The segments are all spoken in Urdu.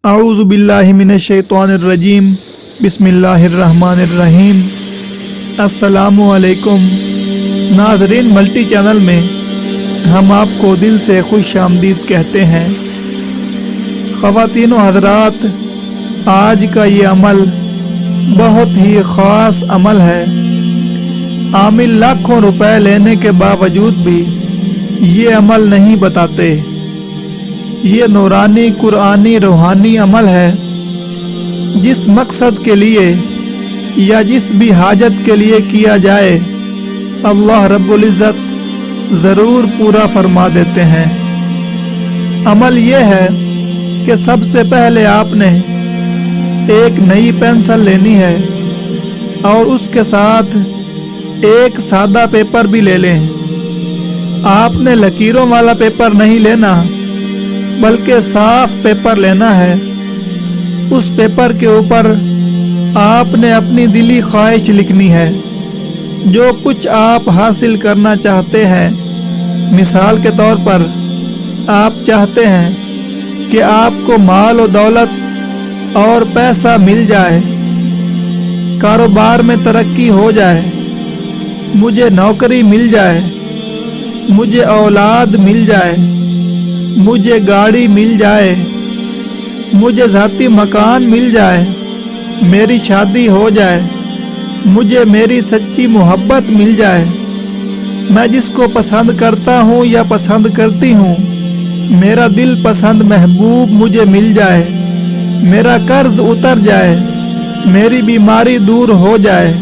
اعوذ باللہ من الشیطان الرجیم بسم اللہ الرحمن الرحیم۔ السلام علیکم ناظرین، ملٹی چینل میں ہم آپ کو دل سے خوش آمدید کہتے ہیں۔ خواتین و حضرات، آج کا یہ عمل بہت ہی خاص عمل ہے۔ عامل لاکھوں روپے لینے کے باوجود بھی یہ عمل نہیں بتاتے۔ یہ نورانی قرآنی روحانی عمل ہے، جس مقصد کے لیے یا جس بھی حاجت کے لیے کیا جائے اللہ رب العزت ضرور پورا فرما دیتے ہیں۔ عمل یہ ہے کہ سب سے پہلے آپ نے ایک نئی پینسل لینی ہے اور اس کے ساتھ ایک سادہ پیپر بھی لے لیں۔ آپ نے لکیروں والا پیپر نہیں لینا، بلکہ صاف پیپر لینا ہے۔ اس پیپر کے اوپر آپ نے اپنی دلی خواہش لکھنی ہے، جو کچھ آپ حاصل کرنا چاہتے ہیں۔ مثال کے طور پر آپ چاہتے ہیں کہ آپ کو مال و دولت اور پیسہ مل جائے، کاروبار میں ترقی ہو جائے، مجھے نوکری مل جائے، مجھے اولاد مل جائے، مجھے گاڑی مل جائے، مجھے ذاتی مکان مل جائے، میری شادی ہو جائے، مجھے میری سچی محبت مل جائے، میں جس کو پسند کرتا ہوں یا پسند کرتی ہوں، میرا دل پسند محبوب مجھے مل جائے، میرا قرض اتر جائے، میری بیماری دور ہو جائے،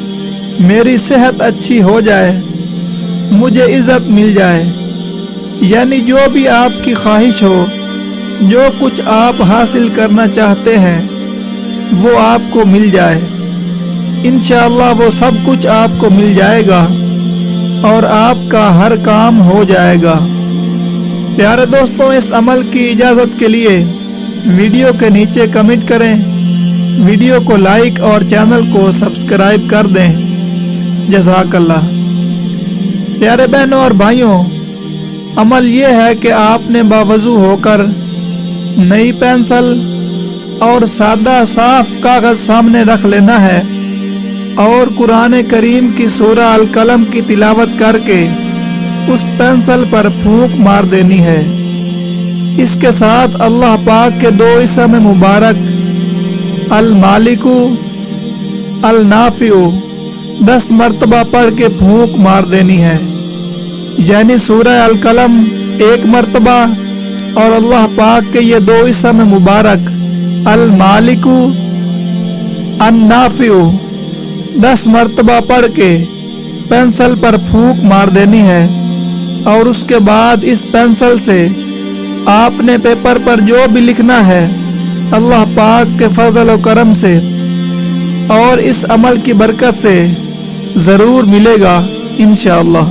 میری صحت اچھی ہو جائے، مجھے عزت مل جائے۔ یعنی جو بھی آپ کی خواہش ہو، جو کچھ آپ حاصل کرنا چاہتے ہیں، وہ آپ کو مل جائے۔ انشاءاللہ وہ سب کچھ آپ کو مل جائے گا اور آپ کا ہر کام ہو جائے گا۔ پیارے دوستوں، اس عمل کی اجازت کے لیے ویڈیو کے نیچے کمنٹ کریں، ویڈیو کو لائک اور چینل کو سبسکرائب کر دیں۔ جزاک اللہ۔ پیارے بہنوں اور بھائیوں، عمل یہ ہے کہ آپ نے باوضو ہو کر نئی پینسل اور سادہ صاف کاغذ سامنے رکھ لینا ہے اور قرآن کریم کی سورہ القلم کی تلاوت کر کے اس پینسل پر پھونک مار دینی ہے۔ اس کے ساتھ اللہ پاک کے دو اسم مبارک المالک النافع 10 مرتبہ پڑھ کے پھونک مار دینی ہے۔ یعنی سورہ القلم 1 مرتبہ اور اللہ پاک کے یہ دو اسم مبارک المالک النافع 10 مرتبہ پڑھ کے پینسل پر پھونک مار دینی ہے، اور اس کے بعد اس پینسل سے آپ نے پیپر پر جو بھی لکھنا ہے اللہ پاک کے فضل و کرم سے اور اس عمل کی برکت سے ضرور ملے گا انشاءاللہ۔